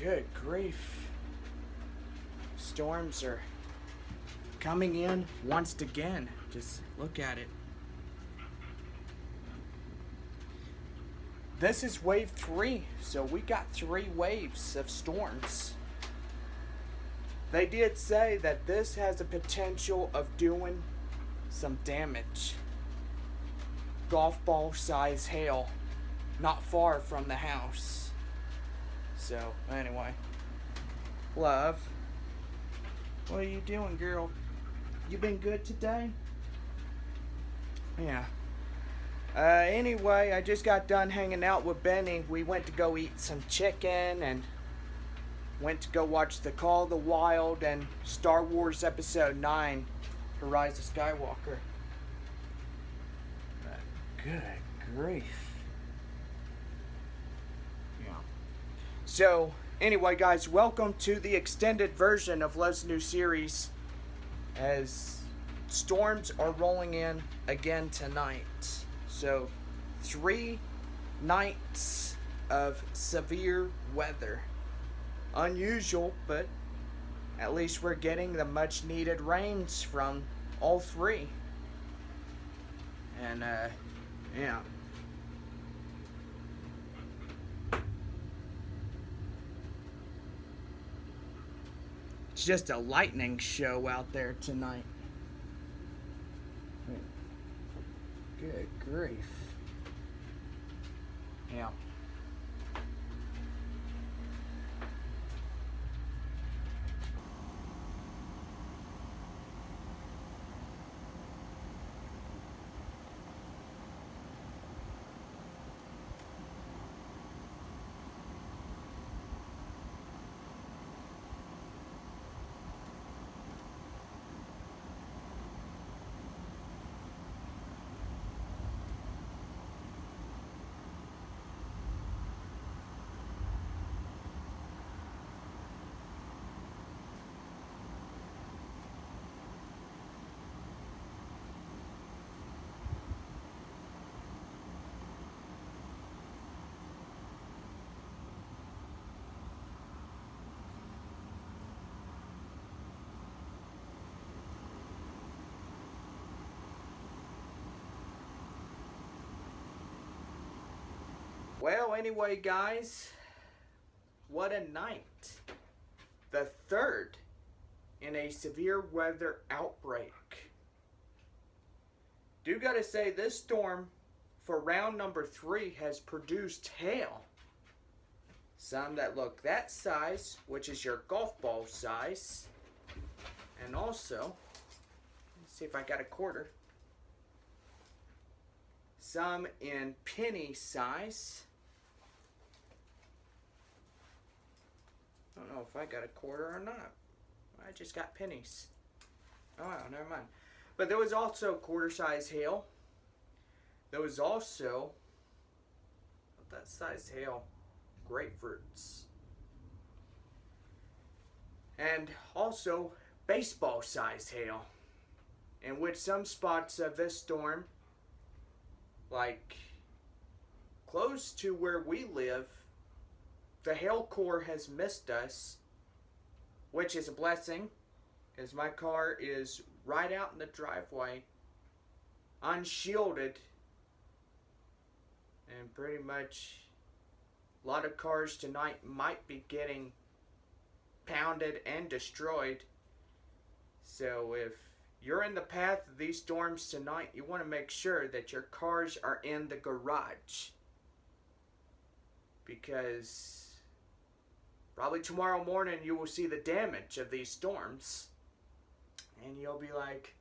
Good grief. Storms are coming in once again. Just look at it. This is wave 3, so we got 3 waves of storms. They did say that this has a potential of doing some damage. Golf ball size hail, not far from the house. So, anyway. Love. What are you doing, girl? You been good today? Yeah. Anyway, I just got done hanging out with Benny. We went to go eat some chicken and went to go watch The Call of the Wild and Star Wars Episode 9, The Rise of Skywalker. Good grief. Yeah. So, anyway, guys, welcome to the extended version of Love's new series as storms are rolling in again tonight. So, 3 nights of severe weather. Unusual, but at least we're getting the much needed rains from all 3. And, yeah. It's just a lightning show out there tonight. Good grief. Yeah. Well, anyway, guys, what a night. The 3rd in a severe weather outbreak. Do gotta say, this storm for round number 3 has produced hail. Some that look that size, which is your golf ball size. And also, let's see if I got a quarter. Some in penny size. I don't know if I got a quarter or not. I just got pennies. Oh, never mind. But there was also quarter size hail. There was also, what that size hail? Grapefruits. And also baseball size hail. In which some spots of this storm, like close to where we live, the hail core has missed us, which is a blessing, as my car is right out in the driveway, unshielded, and pretty much a lot of cars tonight might be getting pounded and destroyed. So if you're in the path of these storms tonight, you want to make sure that your cars are in the garage, because probably tomorrow morning you will see the damage of these storms. And you'll be like,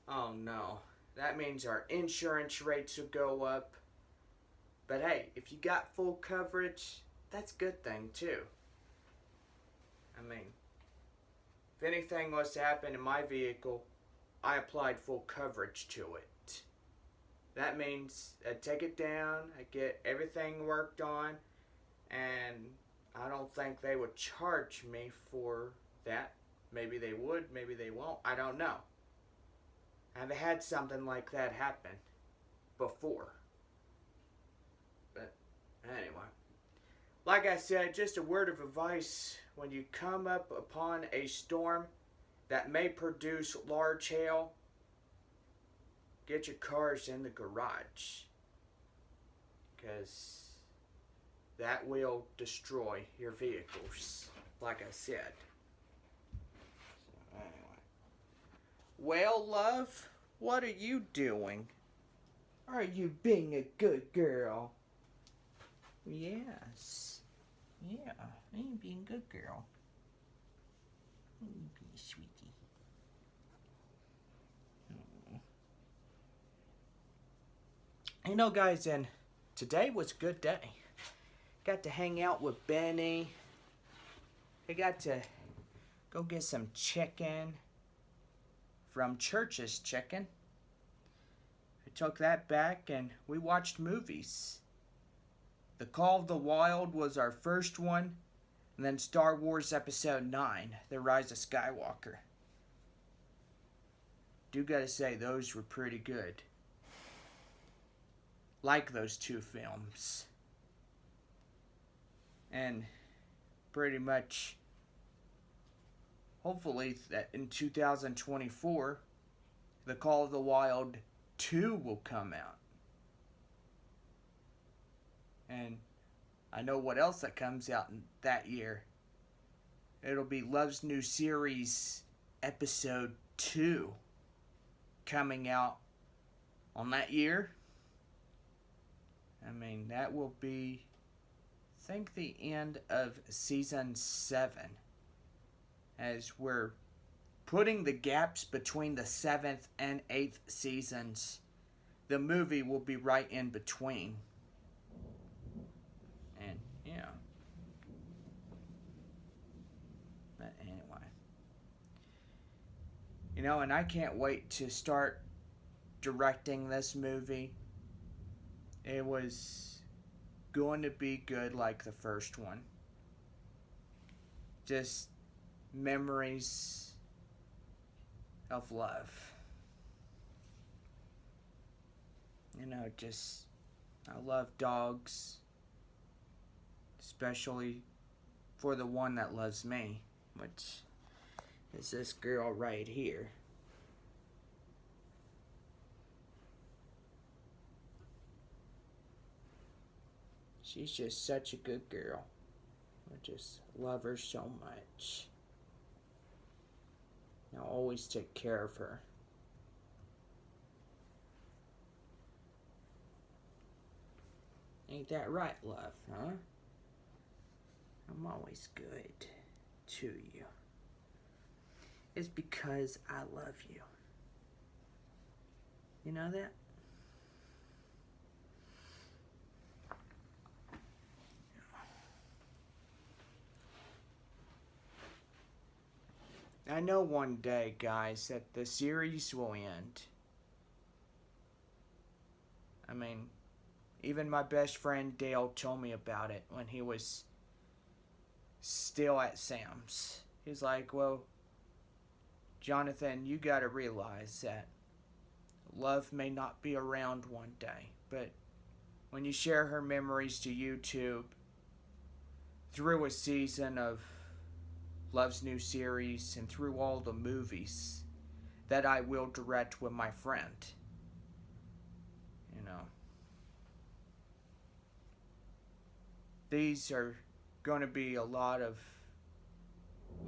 oh no, that means our insurance rates will go up. But hey, if you got full coverage, that's a good thing too. I mean, if anything was to happen in my vehicle, I applied full coverage to it. That means I take it down, I get everything worked on, and I don't think they would charge me for that. Maybe they would, maybe they won't. I don't know. I've had something like that happen before. But anyway. Like I said, just a word of advice when you come up upon a storm that may produce large hail, get your cars in the garage. Because that will destroy your vehicles, like I said. So, anyway. Well, love, what are you doing? Are you being a good girl? Yes. Yeah, I'm being a good girl. Be a sweetie. You know, guys, and today was a good day. Got to hang out with Benny. I got to go get some chicken from Church's Chicken. I took that back and we watched movies. The Call of the Wild was our first one, and then Star Wars Episode 9, The Rise of Skywalker. Do gotta say, those were pretty good. Like those two films. And pretty much, hopefully, that in 2024, The Call of the Wild 2 will come out. And I know what else that comes out in that year. It'll be Love's New Series Episode 2 coming out on that year. I mean, that will be, I think, the end of Season 7. As we're putting the gaps between the 7th and 8th seasons. The movie will be right in between. And, yeah. But anyway. You know, and I can't wait to start directing this movie. It was going to be good like the first one. Just memories of love. You know, just, I love dogs. Especially for the one that loves me, which is this girl right here. She's just such a good girl. I just love her so much. I'll always take care of her. Ain't that right, love, huh? I'm always good to you. It's because I love you. You know that? I know one day, guys, that the series will end. I mean, even my best friend Dale told me about it when he was still at Sam's. He's like, well, Jonathan, you gotta realize that love may not be around one day, but when you share her memories to YouTube through a season of Love's New Series and through all the movies that I will direct with my friend, you know, these are going to be a lot of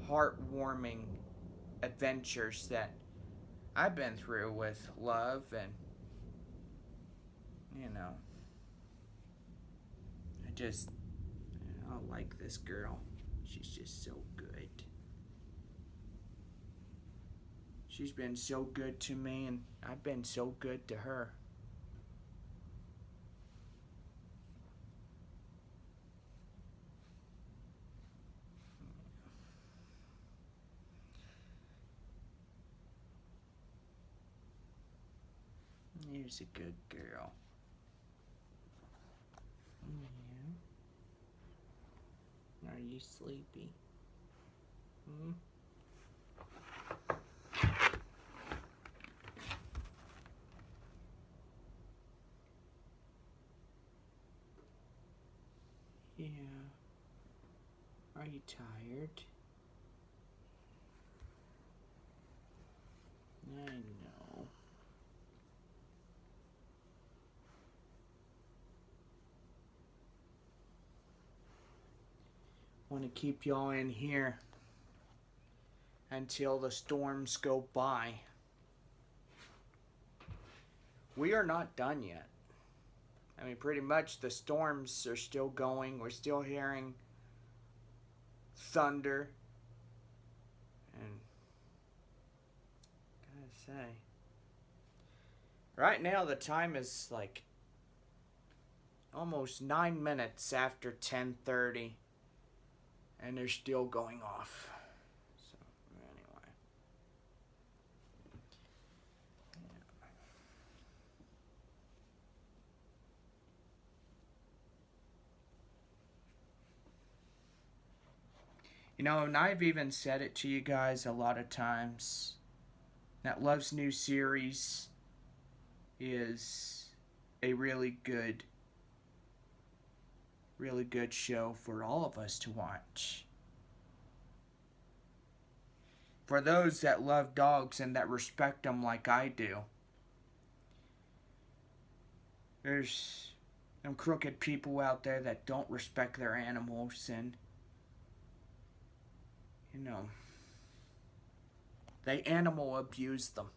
heartwarming adventures that I've been through with love, and you know, I like this girl. She's just so good. She's been so good to me, and I've been so good to her. Here's a good girl. Yeah. Are you sleepy? Hmm? Yeah. Are you tired? I know. Want to keep y'all in here until the storms go by. We are not done yet. I mean, pretty much the storms are still going. We're still hearing thunder. And gotta say, right now the time is like almost 9 minutes after 10:30, and they're still going off. So anyway, yeah. You know, and I've even said it to you guys a lot of times, that Love's new series is a really good show for all of us to watch. For those that love dogs and that respect them like I do. There's some crooked people out there that don't respect their animals, and you know, they animal abuse them.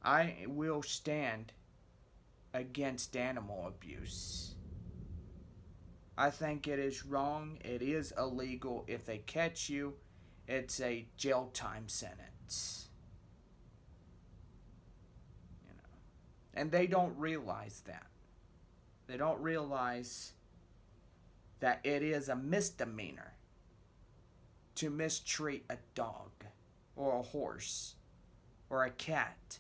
I will stand against animal abuse. I think it is wrong. It is illegal. If they catch you, it's a jail time sentence. You know, and they don't realize that. They don't realize that it is a misdemeanor to mistreat a dog or a horse or a cat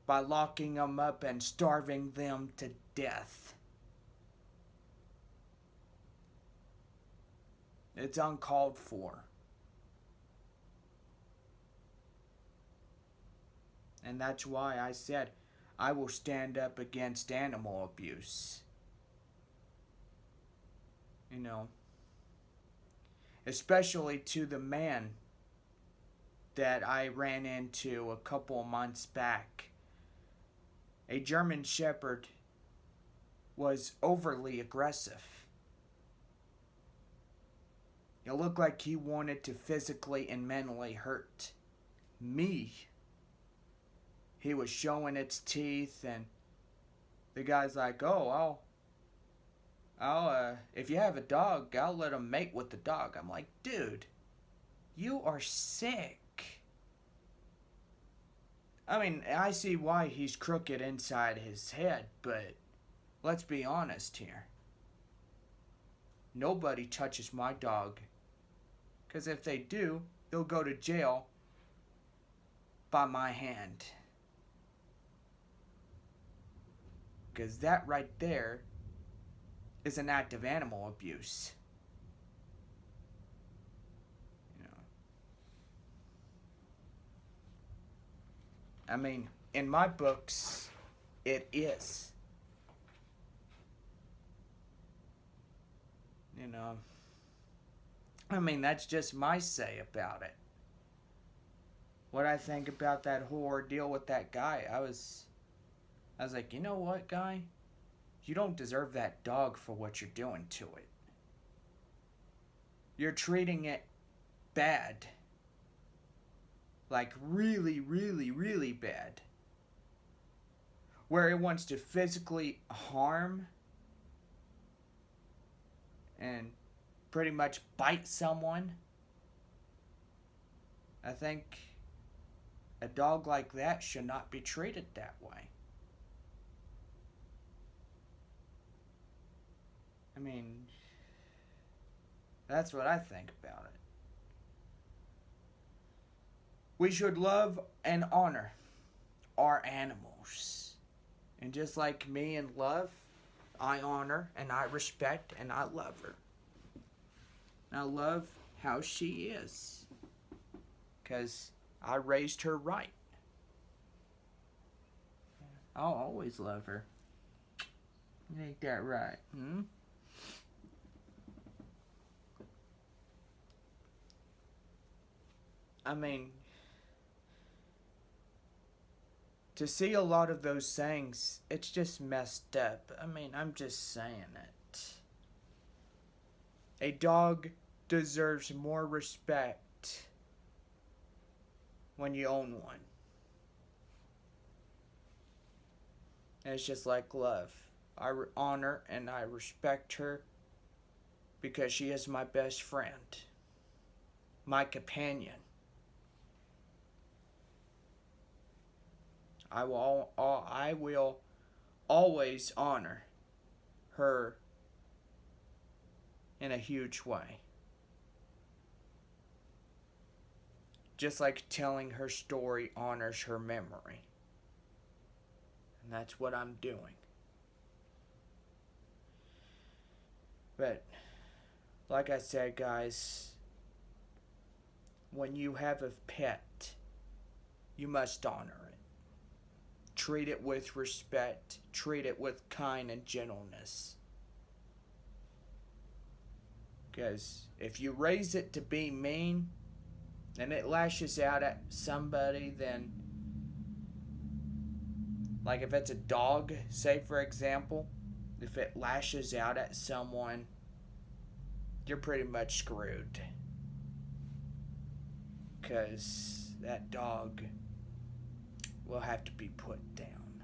by locking them up and starving them to death. It's uncalled for. And that's why I said I will stand up against animal abuse. You know, especially to the man that I ran into a couple of months back. A German Shepherd was overly aggressive. It looked like he wanted to physically and mentally hurt me. He was showing its teeth, and the guy's like, "Oh, if you have a dog, I'll let him mate with the dog." I'm like, dude, you are sick. I mean, I see why he's crooked inside his head, but let's be honest here. Nobody touches my dog. Because if they do, they'll go to jail by my hand. Because that right there is an act of animal abuse. You know. I mean, in my books, it is. You know. I mean, that's just my say about it. What I think about that whole ordeal with that guy, I was like, you know what, guy? You don't deserve that dog for what you're doing to it. You're treating it bad. Like really, really, really bad. Where it wants to physically harm and pretty much bite someone. I think a dog like that should not be treated that way. I mean, that's what I think about it. We should love and honor our animals. And just like me and Love, I honor and I respect and I love her. And I love how she is. Because I raised her right. I'll always love her. Ain't that right? Hmm? I mean, to see a lot of those things, it's just messed up. I mean, I'm just saying it. A dog deserves more respect when you own one. And it's just like love. I honor and I respect her because she is my best friend, my companion. I will always honor her in a huge way. Just like telling her story honors her memory. And that's what I'm doing. But, like I said, guys, when you have a pet, you must honor it. Treat it with respect. Treat it with kind and gentleness. Because if you raise it to be mean, and it lashes out at somebody, then, like if it's a dog, say for example, if it lashes out at someone, you're pretty much screwed. Because that dog will have to be put down.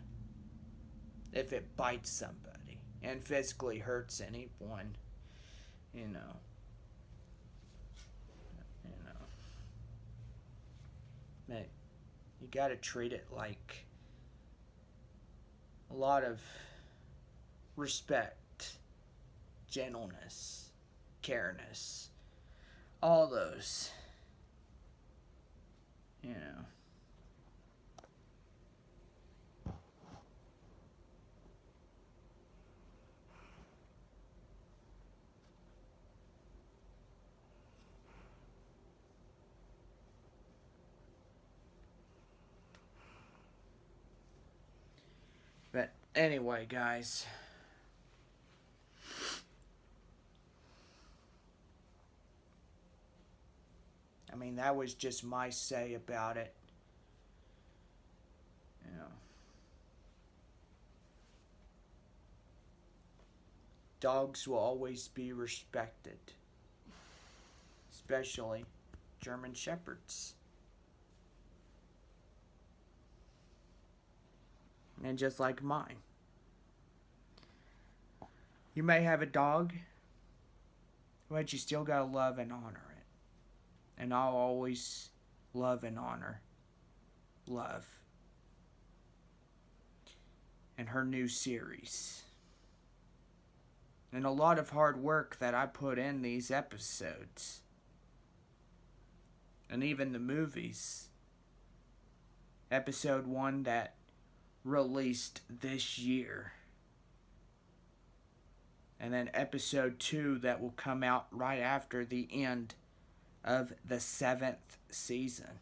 If it bites somebody and physically hurts anyone, you know. But you gotta treat it like a lot of respect, gentleness, careness, all those, you know. But anyway, guys, I mean, that was just my say about it. You know, dogs will always be respected, especially German Shepherds. And just like mine. You may have a dog, but you still gotta love and honor it. And I'll always love and honor Love and her new series. And a lot of hard work that I put in these episodes. And even the movies. Episode 1 that released this year. And then episode 2 that will come out right after the end of the 7th season.